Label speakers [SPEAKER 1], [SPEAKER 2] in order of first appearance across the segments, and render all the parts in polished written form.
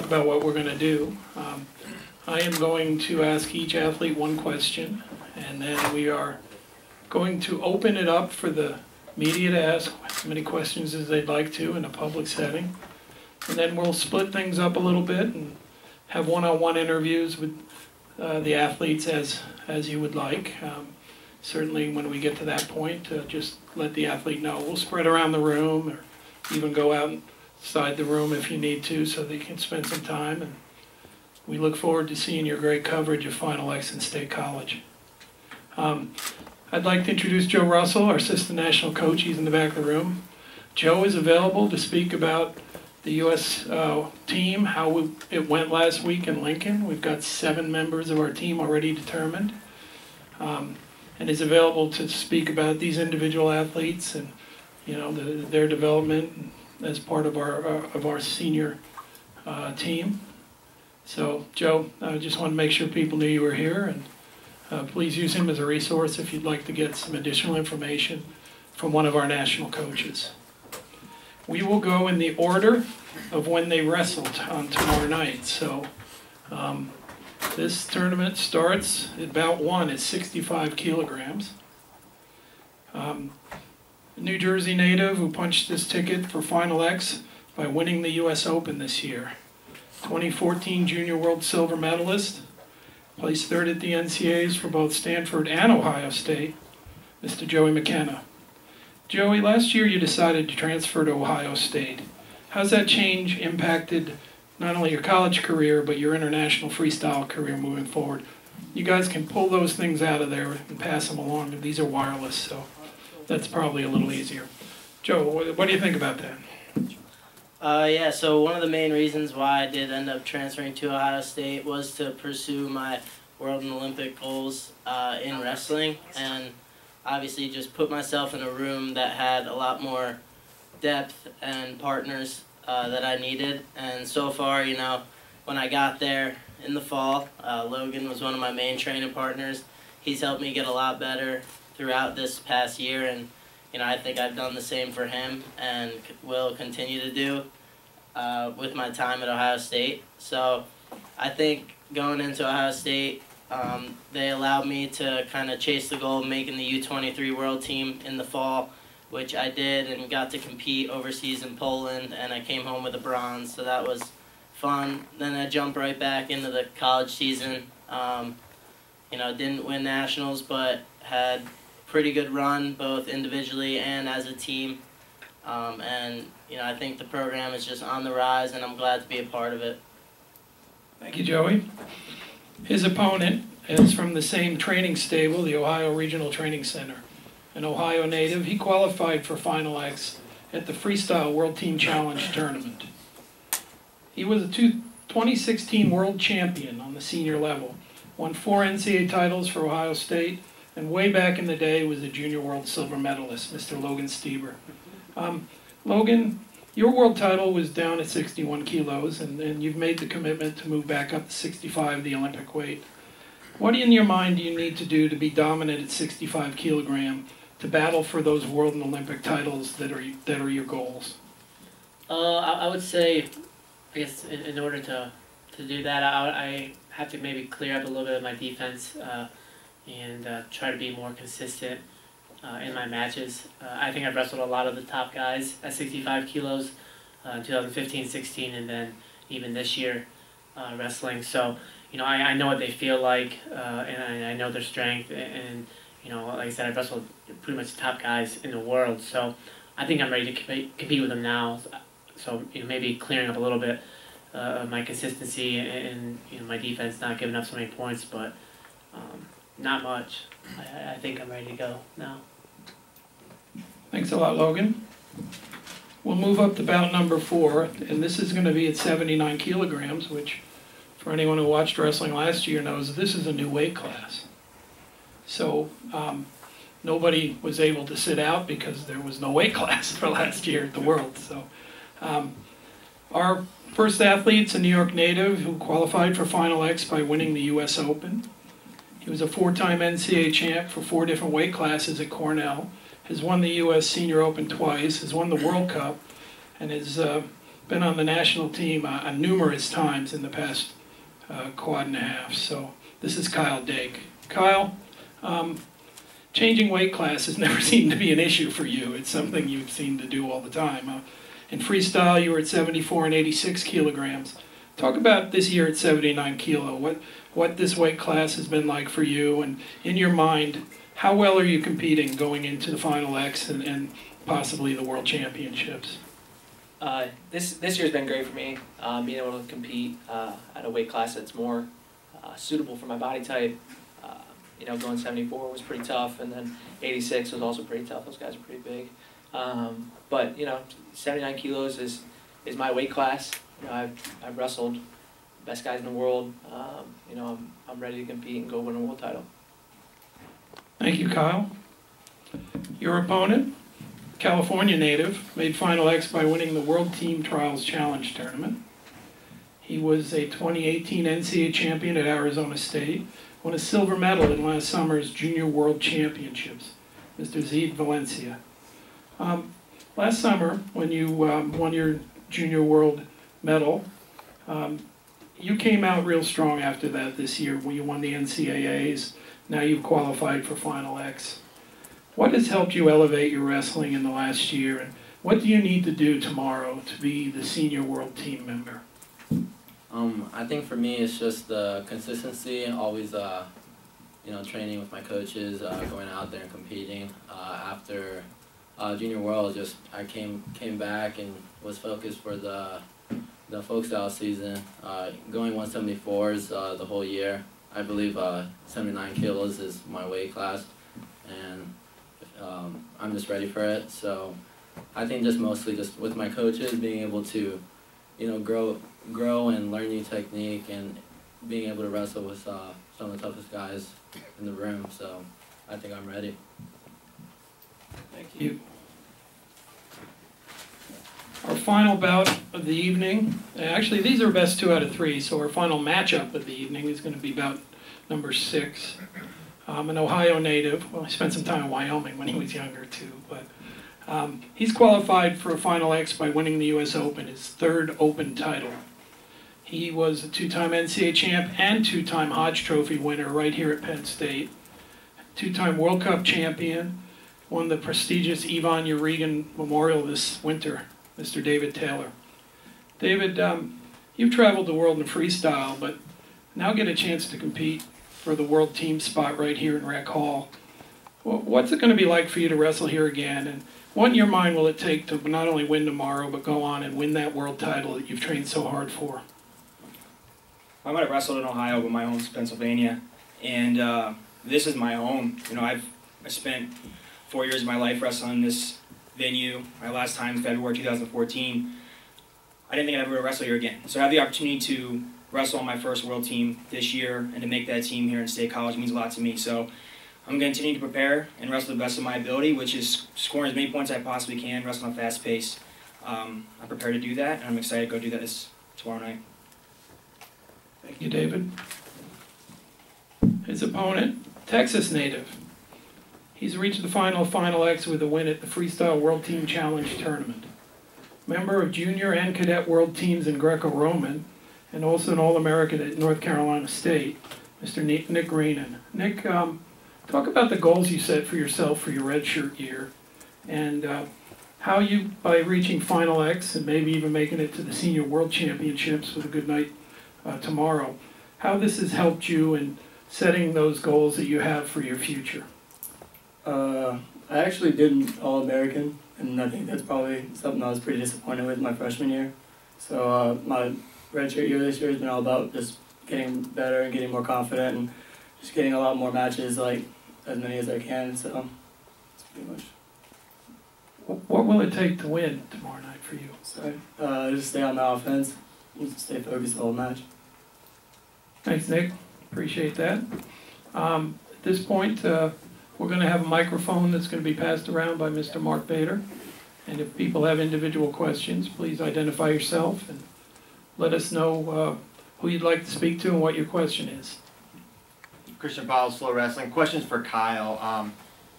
[SPEAKER 1] about what we're going to do. I am going to ask each athlete one question, and then we are going to open it up for the media to ask as many questions as they'd like to in a public setting. And then we'll split things up a little bit and have one-on-one interviews with the athletes as you would like. Certainly when we get to that point, just let the athlete know. We'll spread around the room or even go outside the room if you need to so they can spend some time. And we look forward to seeing your great coverage of Final X in State College. I'd like to introduce Joe Russell, our assistant national coach. He's in the back of the room. Joe is available to speak about the U.S. Team, how it went last week in Lincoln. We've got 7 members of our team already determined, and is available to speak about these individual athletes and their development as part of our senior team. So, Joe, I just want to make sure people knew you were here, and please use him as a resource if you'd like to get some additional information from one of our national coaches. We will go in the order of when they wrestled on tomorrow night. So this tournament starts at bout 1 at 65 kilograms. New Jersey native who punched his ticket for Final X by winning the U.S. Open this year. 2014 Junior World Silver Medalist. Placed 3rd at the NCAAs for both Stanford and Ohio State, Mr. Joey McKenna. Joey, last year you decided to transfer to Ohio State. How's that change impacted not only your college career, but your international freestyle career moving forward? You guys can pull those things out of there and pass them along. These are wireless, so that's probably a little easier. Joe, what do you think about that?
[SPEAKER 2] Yeah, so one of the main reasons why I did end up transferring to Ohio State was to pursue my world and Olympic goals in wrestling, and obviously just put myself in a room that had a lot more depth and partners that I needed. And so far, when I got there in the fall, Logan was one of my main training partners. He's helped me get a lot better throughout this past year, and I think I've done the same for him and will continue to do with my time at Ohio State. So I think going into Ohio State, they allowed me to kind of chase the goal of making the U23 World Team in the fall, which I did and got to compete overseas in Poland, and I came home with a bronze, so that was fun. Then I jumped right back into the college season. Didn't win nationals, but had pretty good run both individually and as a team, and I think the program is just on the rise, and I'm glad to be a part of it.
[SPEAKER 1] Thank you, Joey. His opponent is from the same training stable, the Ohio Regional Training Center. An Ohio native, he qualified for Final X at the Freestyle World Team Challenge Tournament. He was a 2016 world champion on the senior level, won 4 NCAA titles for Ohio State, and way back in the day was a junior world silver medalist, Mr. Logan Stieber. Logan, your world title was down at 61 kilos, and you've made the commitment to move back up to 65, the Olympic weight. What in your mind do you need to do to be dominant at 65 kilogram to battle for those world and Olympic titles that are your goals?
[SPEAKER 3] I would say, I guess, in order to do that, I have to maybe clear up a little bit of my defense and try to be more consistent in my matches. I think I've wrestled a lot of the top guys at 65 kilos in 2015, 16, and then even this year wrestling. So, I know what they feel like, and I know their strength, and like I said, I've wrestled pretty much the top guys in the world. So I think I'm ready to compete with them now. So maybe clearing up a little bit of my consistency and my defense, not giving up so many points, but not much. I think I'm ready to go now.
[SPEAKER 1] Thanks a lot, Logan. We'll move up to bout number 4, and this is going to be at 79 kilograms, which for anyone who watched wrestling last year knows this is a new weight class. So nobody was able to sit out because there was no weight class for last year at the World. So our first athlete's a New York native who qualified for Final X by winning the U.S. Open. He was a 4-time NCAA champ for 4 different weight classes at Cornell, has won the U.S. Senior Open twice, has won the World Cup, and is been on the national team numerous times in the past quad and a half. So this is Kyle Dake. Kyle, changing weight classes never seemed to be an issue for you. It's something you seem to do all the time. In freestyle, you were at 74 and 86 kilograms. Talk about this year at 79 kilo. What this weight class has been like for you, and in your mind, how well are you competing going into the Final X and possibly the World Championships?
[SPEAKER 4] This year's been great for me. Being able to compete at a weight class that's more suitable for my body type. You know, going 74 was pretty tough, and then 86 was also pretty tough. Those guys are pretty big. But you know, 79 kilos is my weight class. You know, I've wrestled the best guys in the world. You know, I'm ready to compete and go win a world title.
[SPEAKER 1] Thank you, Kyle. Your opponent, California native, made Final X by winning the World Team Trials Challenge Tournament. He was a 2018 NCAA champion at Arizona State, won a silver medal in last summer's Junior World Championships, Mr. Zed Valencia. Last summer, when you won your Junior World medal, you came out real strong after that this year when you won the NCAAs. Now you've qualified for Final X. What has helped you elevate your wrestling in the last year, and what do you need to do tomorrow to be the senior world team member?
[SPEAKER 5] I think for me it's just the consistency, always you know, training with my coaches, going out there and competing. After Junior World, just I came back and was focused for the folk style season, going 174s the whole year. I believe 79 kilos is my weight class, and I'm just ready for it. So I think just mostly just with my coaches, being able to, you know, grow and learn new technique, and being able to wrestle with some of the toughest guys in the room. So I think I'm ready.
[SPEAKER 1] Thank you. Our final bout of the evening, actually these are best 2 out of 3, so our final matchup of the evening is going to be bout number 6. An Ohio native, well, he spent some time in Wyoming when he was younger too, but he's qualified for a Final X by winning the US Open, his 3rd Open title. He was a 2-time NCAA champ and 2-time Hodge Trophy winner right here at Penn State. 2-time World Cup champion, won the prestigious Ivan Urigan Memorial this winter, Mr. David Taylor. David, you've traveled the world in freestyle, but now get a chance to compete for the world team spot right here in Rec Hall. What's it going to be like for you to wrestle here again? And what in your mind will it take to not only win tomorrow, but go on and win that world title that you've trained so hard for?
[SPEAKER 6] I might have wrestled in Ohio, but my home's Pennsylvania, and this is my home. You know, I spent 4 years of my life wrestling in this venue. My last time, February 2014. I didn't think I'd ever wrestle here again. So I have the opportunity to wrestle on my first world team this year, and to make that team here in State College means a lot to me. So I'm going to continue to prepare and wrestle the best of my ability, which is scoring as many points as I possibly can, wrestling on a fast pace. I'm prepared to do that, and I'm excited to go do that tomorrow night.
[SPEAKER 1] Thank you, David. His opponent, Texas native. He's reached the Final X with a win at the Freestyle World Team Challenge Tournament. Member of junior and cadet world teams in Greco-Roman, and also an All-American at North Carolina State, Mr. Nick Greenan. Nick, talk about the goals you set for yourself for your redshirt year, and how you, by reaching Final X and maybe even making it to the Senior World Championships with a good night tomorrow, how this has helped you in setting those goals that you have for your future.
[SPEAKER 7] I actually did an All-American, and I think that's probably something I was pretty disappointed with my freshman year. So my redshirt year this year has been all about just getting better and getting more confident and just getting a lot more matches, like as many as I can. So that's pretty much.
[SPEAKER 1] What will it take to win tomorrow night for you?
[SPEAKER 7] So just stay on my offense and stay focused the whole match.
[SPEAKER 1] Thanks, Nick. Appreciate that. At this point, we're going to have a microphone that's going to be passed around by Mr. Mark Bader. And if people have individual questions, please identify yourself and let us know who you'd like to speak to and what your question is.
[SPEAKER 8] Christian Powell, Slow Wrestling. Questions for Kyle.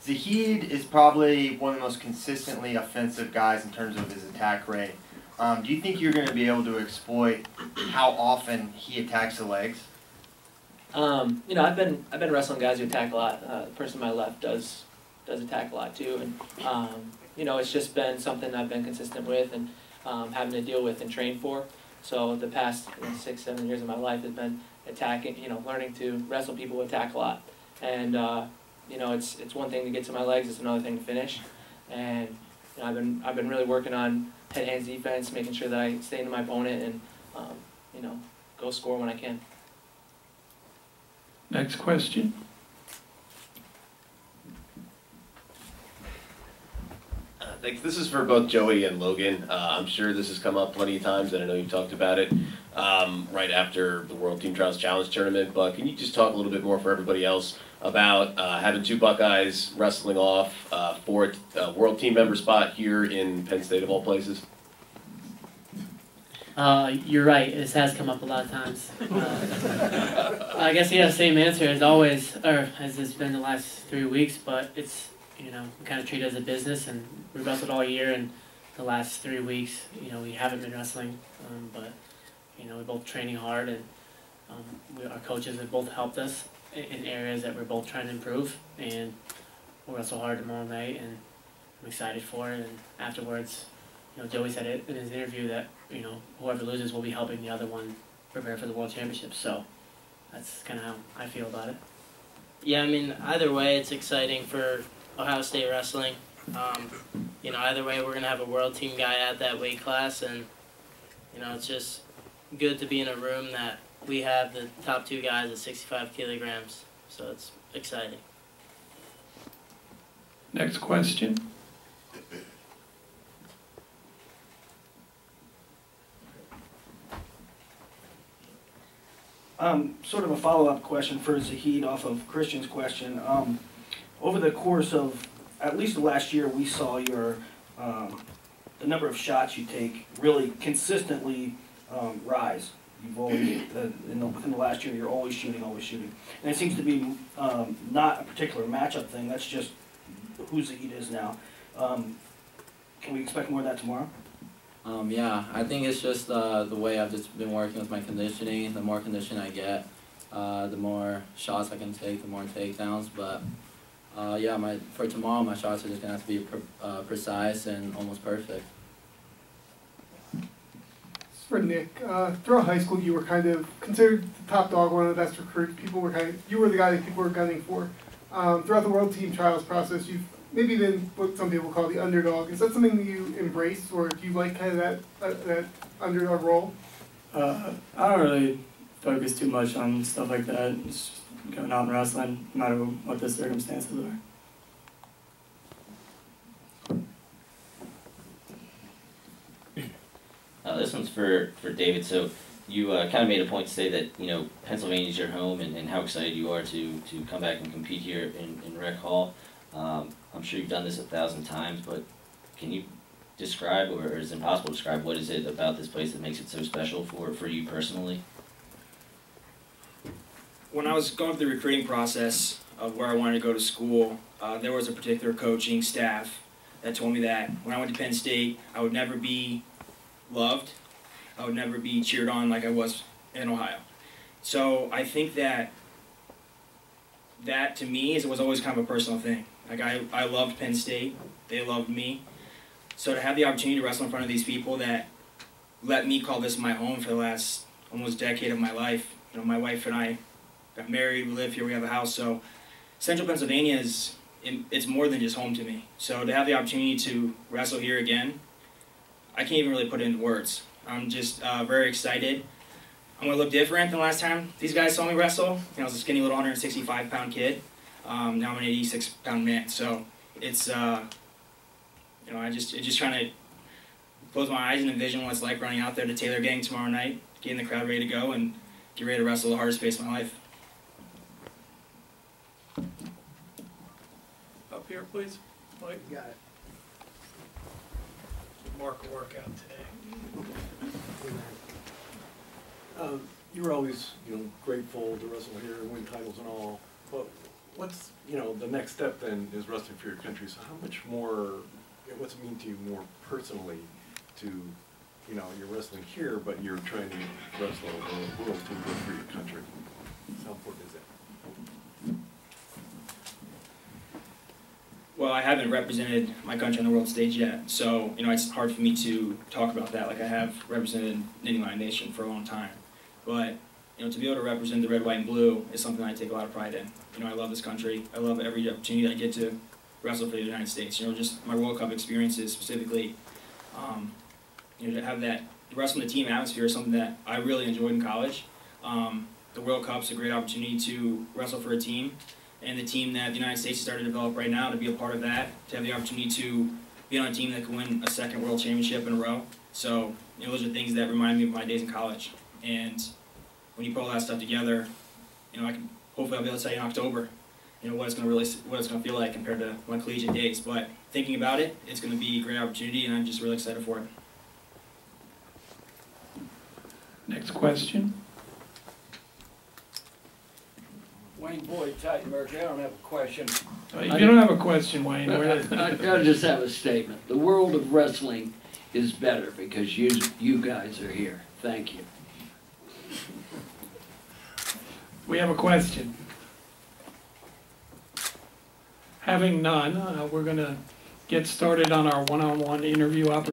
[SPEAKER 8] Zahid is probably one of the most consistently offensive guys in terms of his attack rate. Do you think you're going to be able to exploit how often he attacks the legs?
[SPEAKER 4] You know, I've been wrestling guys who attack a lot. The person on my left does attack a lot too, and you know, it's just been something I've been consistent with and having to deal with and train for. So the past 6-7 years of my life has been attacking, you know, learning to wrestle people who attack a lot. And you know, it's one thing to get to my legs, it's another thing to finish. And you know, I've been really working on head hands defense, making sure that I stay into my opponent and you know, go score when I can.
[SPEAKER 1] Next question.
[SPEAKER 9] Thanks. This is for both Joey and Logan. I'm sure this has come up plenty of times, and I know you've talked about it right after the World Team Trials Challenge tournament. But can you just talk a little bit more for everybody else about having two Buckeyes wrestling off for a World Team member spot here in Penn State of all places?
[SPEAKER 3] You're right. This has come up a lot of times. I guess the same answer as always, or as it's been the last 3 weeks. But it's, you know, we kind of treat it as a business, and we wrestled all year. And the last 3 weeks, you know, we haven't been wrestling, but you know, we're both training hard, and our coaches have both helped us in areas that we're both trying to improve. And we'll wrestle hard tomorrow night, and I'm excited for it. And afterwards, you know, Joey said it in his interview that, you know, whoever loses will be helping the other one prepare for the World Championship. So that's kind of how I feel about it.
[SPEAKER 2] Yeah, I mean, either way, it's exciting for Ohio State wrestling. You know, either way, we're going to have a world team guy at that weight class, and, you know, it's just good to be in a room that we have the top two guys at 65 kilograms. So it's exciting.
[SPEAKER 1] Next question.
[SPEAKER 10] Sort of a follow-up question for Zahid off of Christian's question. Over the course of at least the last year, we saw your the number of shots you take really consistently rise. You've always within the last year, you're always shooting, and it seems to be not a particular matchup thing. That's just who Zahid is now. Can we expect more of that tomorrow?
[SPEAKER 5] Yeah, I think it's just the way I've just been working with my conditioning. The more condition I get, the more shots I can take, the more takedowns. But yeah, for tomorrow, my shots are just gonna have to be precise and almost perfect.
[SPEAKER 11] For Nick, throughout high school, you were kind of considered the top dog, one of the best recruits. You were the guy that people were gunning for. Throughout the World Team Trials process, you've maybe been what some people call the underdog. Is that something that you embrace, or do you like kind of that underdog role?
[SPEAKER 7] I don't really focus too much on stuff like that. It's just going out and wrestling, no matter what the circumstances are.
[SPEAKER 12] This one's for David. So you kind of made a point to say that, you know, Pennsylvania's your home, and how excited you are to come back and compete here in Rec Hall. I'm sure you've done this 1,000 times, but can you describe, or is it impossible to describe, what is it about this place that makes it so special for you personally?
[SPEAKER 6] When I was going through the recruiting process of where I wanted to go to school, there was a particular coaching staff that told me that when I went to Penn State, I would never be loved, I would never be cheered on like I was in Ohio. So I think that to me was always kind of a personal thing. Like I loved Penn State, they loved me. So to have the opportunity to wrestle in front of these people that let me call this my home for the last almost decade of my life. You know, my wife and I got married, we live here, we have a house. So Central Pennsylvania it's more than just home to me. So to have the opportunity to wrestle here again, I can't even really put it into words. I'm just very excited. I'm going to look different than last time these guys saw me wrestle. You know, I was a skinny little 165-pound kid. Now I'm an 86-pound man. So it's, you know, just trying to close my eyes and envision what it's like running out there to Taylor Gang tomorrow night, getting the crowd ready to go, and get ready to wrestle the hardest pace of my life.
[SPEAKER 1] Up here, please. Mike. You got it. Mark will work out today.
[SPEAKER 13] You were always, you know, grateful to wrestle here and win titles and all. But what's, you know, the next step then is wrestling for your country. So how much more, what's it mean to you more personally to, you you know, you're wrestling here, but you're trying to wrestle a world team good for your country. How important is that?
[SPEAKER 6] Well, I haven't represented my country on the world stage yet, so you know it's hard for me to talk about that. Like I have represented Ninety Line Nation for a long time, but you know to be able to represent the red, white, and blue is something I take a lot of pride in. You know, I love this country. I love every opportunity I get to wrestle for the United States. You know, just my World Cup experiences specifically. You know, to have that wrestling the team atmosphere is something that I really enjoyed in college. The World Cup's a great opportunity to wrestle for a team. And the team that the United States is starting to develop right now, to be a part of that, to have the opportunity to be on a team that can win a second world championship in a row. So, you know, those are things that remind me of my days in college. And when you put all that stuff together, you know, hopefully I'll be able to tell you in October, you know, what it's going to feel like compared to my collegiate days. But thinking about it, it's going to be a great opportunity, and I'm just really excited for it.
[SPEAKER 1] Next question.
[SPEAKER 14] Wayne Boyd, Titanberg, I don't have a question.
[SPEAKER 1] You don't have a question, Wayne.
[SPEAKER 14] I just have a statement. The world of wrestling is better because you guys are here. Thank you.
[SPEAKER 1] We have a question. Having none, we're going to get started on our one-on-one interview opportunity.